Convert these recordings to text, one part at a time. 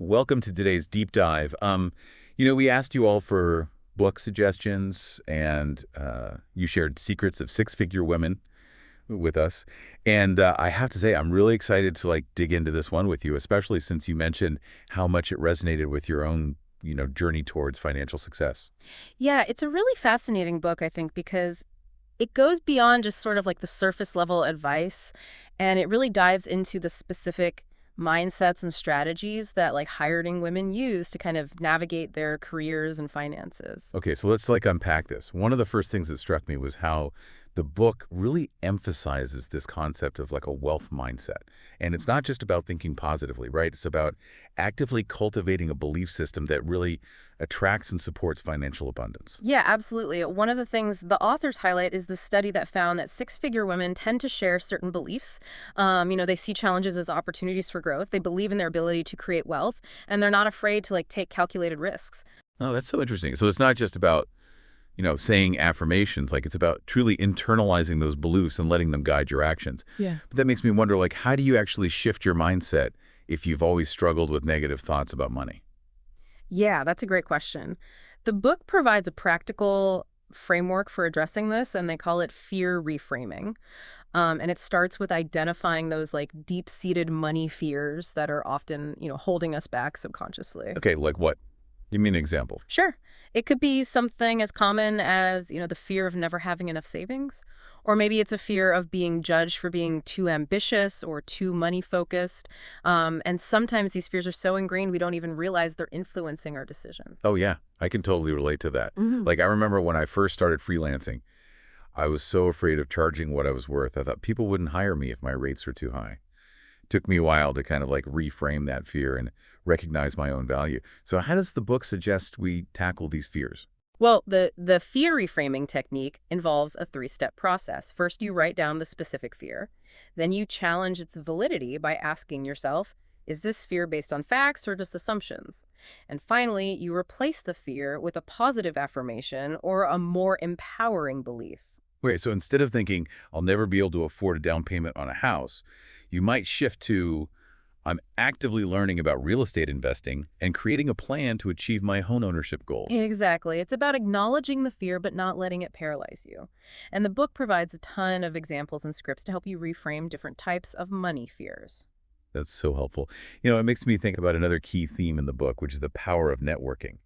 welcome to today's deep dive. We asked you all for book suggestions, and you shared Secrets of Six-Figure Women with us. And I have to say, I'm really excited to dig into this one with you, especially since you mentioned how much it resonated with your own, journey towards financial success. Yeah, it's a really fascinating book, I think, because it goes beyond just sort of like the surface level advice, and it really dives into the specific mindsets and strategies that hiring women use to kind of navigate their careers and finances. Okay, so let's unpack this. One of the first things that struck me was how the book really emphasizes this concept of a wealth mindset. And it's not just about thinking positively, right? It's about actively cultivating a belief system that really attracts and supports financial abundance. Yeah, absolutely. One of the things the authors highlight is the study that found that six-figure women tend to share certain beliefs. They see challenges as opportunities for growth. They believe in their ability to create wealth, and they're not afraid to take calculated risks. Oh, that's so interesting. So it's not just about saying affirmations. It's about truly internalizing those beliefs and letting them guide your actions. Yeah. But that makes me wonder, how do you actually shift your mindset if you've always struggled with negative thoughts about money? Yeah, that's a great question. The book provides a practical framework for addressing this, and they call it fear reframing. And it starts with identifying those deep-seated money fears that are often, holding us back subconsciously. Okay, like what? Give me an example. Sure. It could be something as common as, the fear of never having enough savings. Or maybe it's a fear of being judged for being too ambitious or too money focused. And sometimes these fears are so ingrained we don't even realize they're influencing our decision. Oh, yeah, I can totally relate to that. Hmm. I remember when I first started freelancing, I was so afraid of charging what I was worth. I thought people wouldn't hire me if my rates were too high. Took me a while to kind of reframe that fear and recognize my own value. So how does the book suggest we tackle these fears? Well, the fear reframing technique involves a three-step process. First, you write down the specific fear. Then you challenge its validity by asking yourself, is this fear based on facts or just assumptions? And finally, you replace the fear with a positive affirmation or a more empowering belief. Wait, so instead of thinking, I'll never be able to afford a down payment on a house, you might shift to, I'm actively learning about real estate investing and creating a plan to achieve my home ownership goals. Exactly. It's about acknowledging the fear but not letting it paralyze you. And the book provides a ton of examples and scripts to help you reframe different types of money fears. That's so helpful. It makes me think about another key theme in the book, which is the power of networking.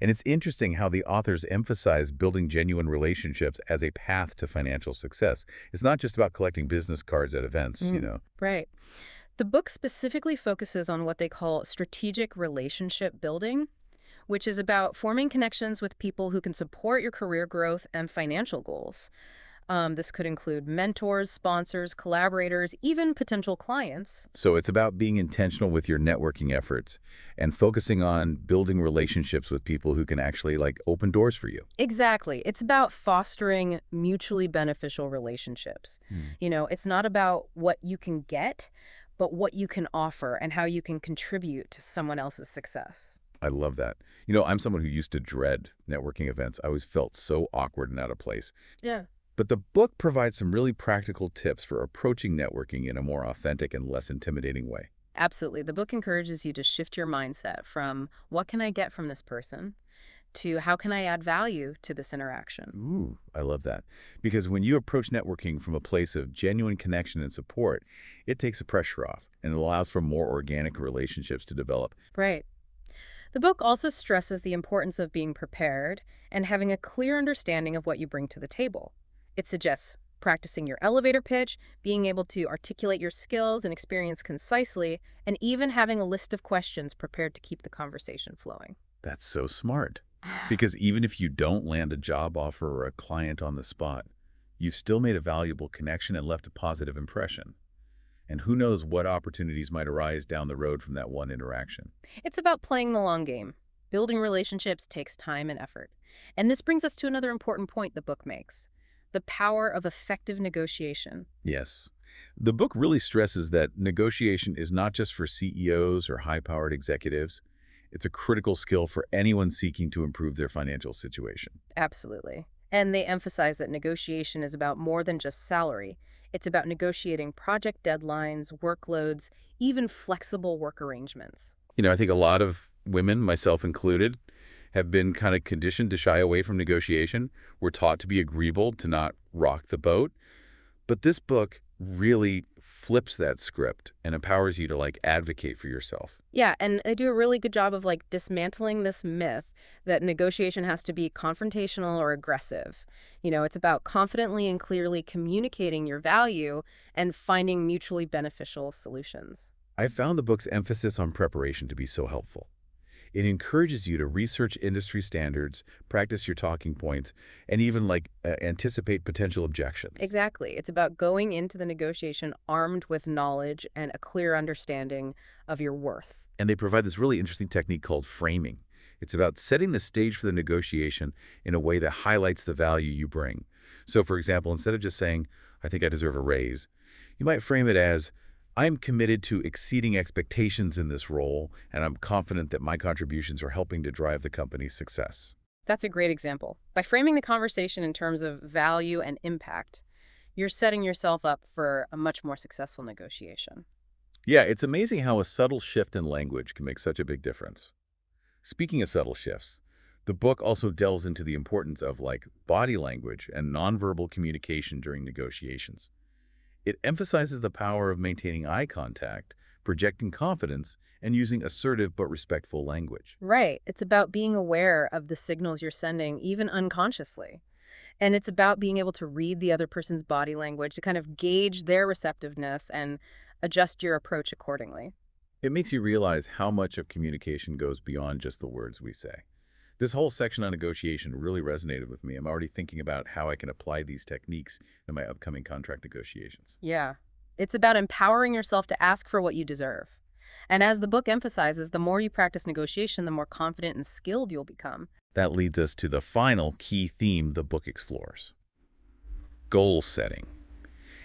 And it's interesting how the authors emphasize building genuine relationships as a path to financial success. It's not just about collecting business cards at events. Right. The book specifically focuses on what they call strategic relationship building, which is about forming connections with people who can support your career growth and financial goals. This could include mentors, sponsors, collaborators, even potential clients. So it's about being intentional with your networking efforts and focusing on building relationships with people who can actually open doors for you. Exactly. It's about fostering mutually beneficial relationships. Hmm. It's not about what you can get, but what you can offer and how you can contribute to someone else's success. I love that. I'm someone who used to dread networking events. I always felt so awkward and out of place. Yeah. But the book provides some really practical tips for approaching networking in a more authentic and less intimidating way. Absolutely. The book encourages you to shift your mindset from what can I get from this person to how can I add value to this interaction. Ooh, I love that. Because when you approach networking from a place of genuine connection and support, it takes the pressure off and it allows for more organic relationships to develop. Right. The book also stresses the importance of being prepared and having a clear understanding of what you bring to the table. It suggests practicing your elevator pitch, being able to articulate your skills and experience concisely, and even having a list of questions prepared to keep the conversation flowing. That's so smart. Because even if you don't land a job offer or a client on the spot, you've still made a valuable connection and left a positive impression. And who knows what opportunities might arise down the road from that one interaction. It's about playing the long game. Building relationships takes time and effort. And this brings us to another important point the book makes: the power of effective negotiation. Yes. The book really stresses that negotiation is not just for CEOs or high-powered executives. It's a critical skill for anyone seeking to improve their financial situation. Absolutely. And they emphasize that negotiation is about more than just salary. It's about negotiating project deadlines, workloads, even flexible work arrangements. I think a lot of women, myself included, have been kind of conditioned to shy away from negotiation. We're taught to be agreeable, to not rock the boat. But this book really flips that script and empowers you to advocate for yourself. Yeah, and they do a really good job of dismantling this myth that negotiation has to be confrontational or aggressive. It's about confidently and clearly communicating your value and finding mutually beneficial solutions. I found the book's emphasis on preparation to be so helpful. It encourages you to research industry standards, practice your talking points, and even anticipate potential objections. Exactly. It's about going into the negotiation armed with knowledge and a clear understanding of your worth. And they provide this really interesting technique called framing. It's about setting the stage for the negotiation in a way that highlights the value you bring. So, for example, instead of just saying, I think I deserve a raise, you might frame it as, I'm committed to exceeding expectations in this role, and I'm confident that my contributions are helping to drive the company's success. That's a great example. By framing the conversation in terms of value and impact, you're setting yourself up for a much more successful negotiation. Yeah, it's amazing how a subtle shift in language can make such a big difference. Speaking of subtle shifts, the book also delves into the importance of body language and nonverbal communication during negotiations. It emphasizes the power of maintaining eye contact, projecting confidence, and using assertive but respectful language. Right. It's about being aware of the signals you're sending, even unconsciously. And it's about being able to read the other person's body language to kind of gauge their receptiveness and adjust your approach accordingly. It makes you realize how much of communication goes beyond just the words we say. This whole section on negotiation really resonated with me. I'm already thinking about how I can apply these techniques in my upcoming contract negotiations. Yeah. It's about empowering yourself to ask for what you deserve. And as the book emphasizes, the more you practice negotiation, the more confident and skilled you'll become. That leads us to the final key theme the book explores: goal setting.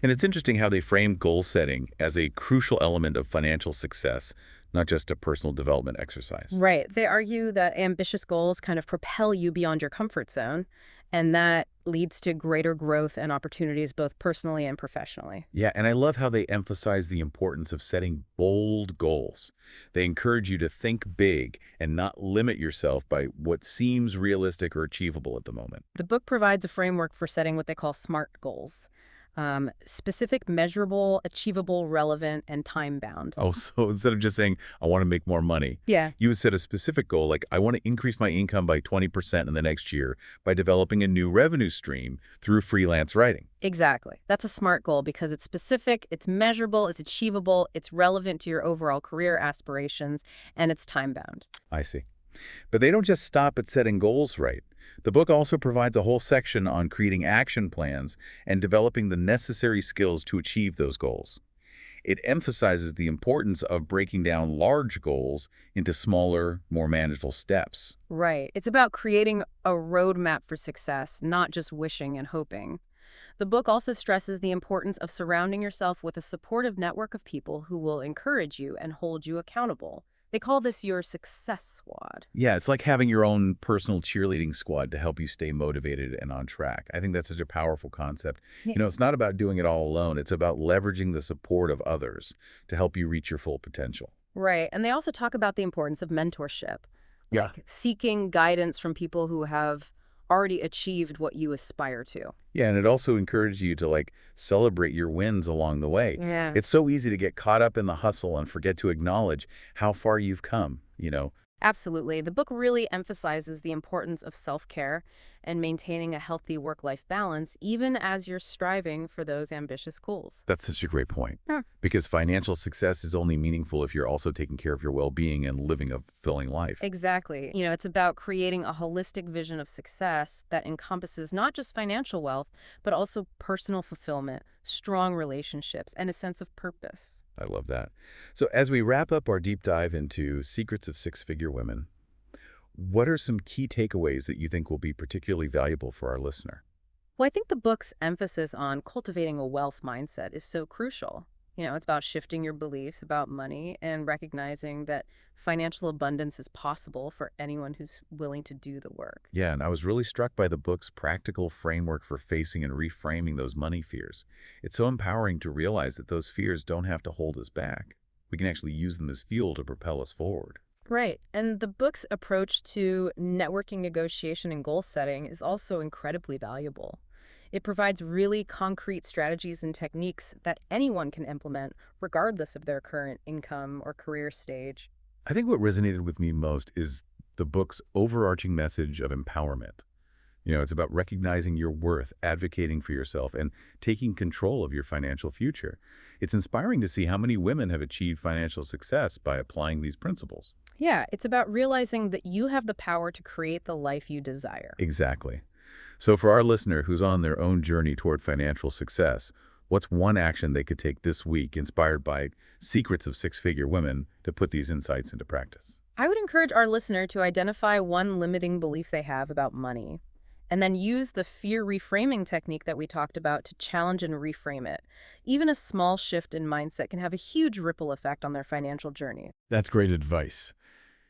And it's interesting how they frame goal setting as a crucial element of financial success, not just a personal development exercise. Right. They argue that ambitious goals kind of propel you beyond your comfort zone, and that leads to greater growth and opportunities both personally and professionally. Yeah, and I love how they emphasize the importance of setting bold goals. They encourage you to think big and not limit yourself by what seems realistic or achievable at the moment. The book provides a framework for setting what they call SMART goals. Specific, measurable, achievable, relevant, and time-bound. Oh, so instead of just saying, I want to make more money, Yeah. you would set a specific goal, like I want to increase my income by 20% in the next year by developing a new revenue stream through freelance writing. Exactly. That's a SMART goal because it's specific, it's measurable, it's achievable, it's relevant to your overall career aspirations, and it's time-bound. I see. But they don't just stop at setting goals right. The book also provides a whole section on creating action plans and developing the necessary skills to achieve those goals. It emphasizes the importance of breaking down large goals into smaller, more manageable steps. Right. It's about creating a roadmap for success, not just wishing and hoping. The book also stresses the importance of surrounding yourself with a supportive network of people who will encourage you and hold you accountable. They call this your success squad. Yeah, it's like having your own personal cheerleading squad to help you stay motivated and on track. I think that's such a powerful concept. Yeah. It's not about doing it all alone. It's about leveraging the support of others to help you reach your full potential. Right. And they also talk about the importance of mentorship, Yeah. seeking guidance from people who have already achieved what you aspire to. Yeah, and it also encourages you to celebrate your wins along the way. Yeah. It's so easy to get caught up in the hustle and forget to acknowledge how far you've come. Absolutely. The book really emphasizes the importance of self-care and maintaining a healthy work-life balance, even as you're striving for those ambitious goals. That's such a great point. Yeah. Because financial success is only meaningful if you're also taking care of your well-being and living a fulfilling life. Exactly. It's about creating a holistic vision of success that encompasses not just financial wealth, but also personal fulfillment, strong relationships, and a sense of purpose. I love that. So as we wrap up our deep dive into Secrets of Six-Figure Women, what are some key takeaways that you think will be particularly valuable for our listener? Well, I think the book's emphasis on cultivating a wealth mindset is so crucial. It's about shifting your beliefs about money and recognizing that financial abundance is possible for anyone who's willing to do the work. Yeah, and I was really struck by the book's practical framework for facing and reframing those money fears. It's so empowering to realize that those fears don't have to hold us back. We can actually use them as fuel to propel us forward. Right. And the book's approach to networking negotiation and goal setting is also incredibly valuable. It provides really concrete strategies and techniques that anyone can implement, regardless of their current income or career stage. I think what resonated with me most is the book's overarching message of empowerment. It's about recognizing your worth, advocating for yourself, and taking control of your financial future. It's inspiring to see how many women have achieved financial success by applying these principles. Yeah, it's about realizing that you have the power to create the life you desire. Exactly. So for our listener who's on their own journey toward financial success, what's one action they could take this week inspired by Secrets of Six-Figure Women to put these insights into practice? I would encourage our listener to identify one limiting belief they have about money, and then use the fear reframing technique that we talked about to challenge and reframe it. Even a small shift in mindset can have a huge ripple effect on their financial journey. That's great advice.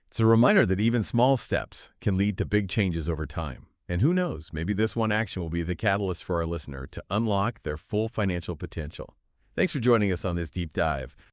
It's a reminder that even small steps can lead to big changes over time. And who knows, maybe this one action will be the catalyst for our listener to unlock their full financial potential. Thanks for joining us on this deep dive.